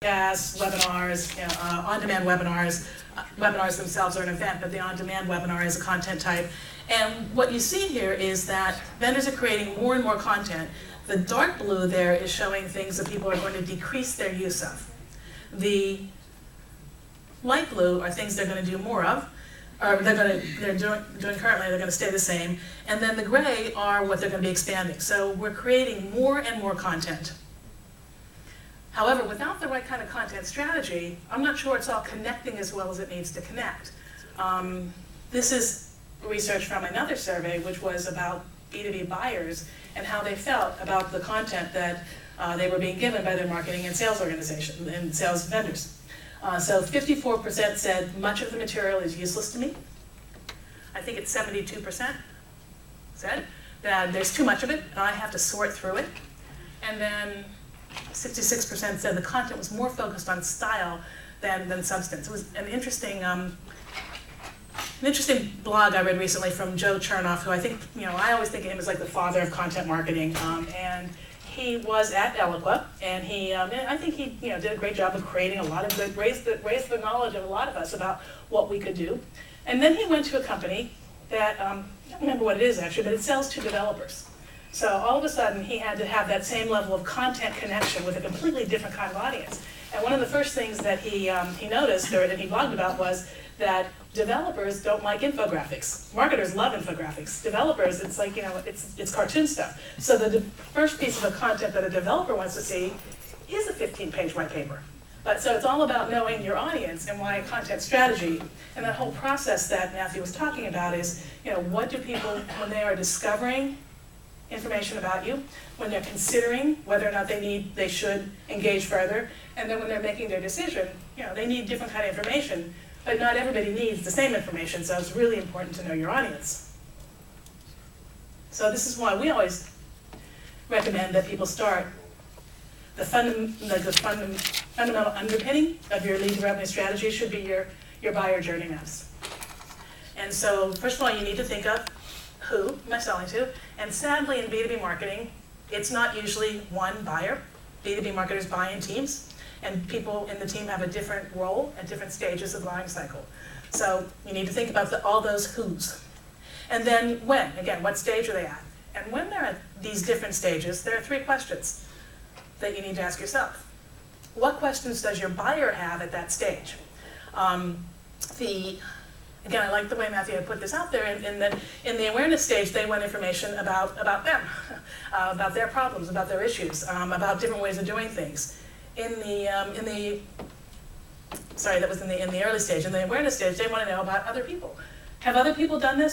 podcasts, webinars, on-demand webinars. Webinars themselves are an event, but the on-demand webinar is a content type. And what you see here is that vendors are creating more and more content. The dark blue there is showing things that people are going to decrease their use of. The light blue are things they're going to do more of, or they're doing currently, they're going to stay the same. And then the gray are what they're going to be expanding. So we're creating more and more content. However, without the right kind of content strategy, I'm not sure it's all connecting as well as it needs to connect. This is research from another survey, which was about B2B buyers and how they felt about the content that they were being given by their marketing and sales organization and sales vendors. So 54% said much of the material is useless to me. I think it's 72% said that there's too much of it and I have to sort through it. And then 66% said the content was more focused on style than substance. It was an interesting blog I read recently from Joe Chernoff, who I think, I always think of him as like the father of content marketing. And he was at Eloqua, and I think he did a great job of creating a lot of good, raised the knowledge of a lot of us about what we could do. And then he went to a company that, I don't remember what it is actually, but it sells to developers. So all of a sudden, he had to have that same level of content connection with a completely different kind of audience. And one of the first things that he noticed, or that he blogged about, was that developers don't like infographics. Marketers love infographics. Developers, it's like, it's cartoon stuff. So the first piece of content that a developer wants to see is a 15-page white paper. So it's all about knowing your audience and why content strategy. And that whole process that Matthew was talking about is, what do people, when they are discovering information about you, when they're considering whether or not they should engage further, and then when they're making their decision, they need different kind of information, but not everybody needs the same information, so it's really important to know your audience. So this is why we always recommend that people start the fundamental underpinning of your lead revenue strategy should be your buyer journey maps. And so first of all, you need to think of who am I selling to? And sadly, in B2B marketing, it's not usually one buyer. B2B marketers buy in teams, and people in the team have a different role at different stages of the buying cycle. So you need to think about all those who's. And then when, again, what stage are they at? And when they're at these different stages, there are 3 questions that you need to ask yourself. What questions does your buyer have at that stage? Again, I like the way Matthew had put this out there, in the awareness stage, they want information about them, about their problems, about their issues, about different ways of doing things. In the early stage, in the awareness stage, they want to know about other people. Have other people done this?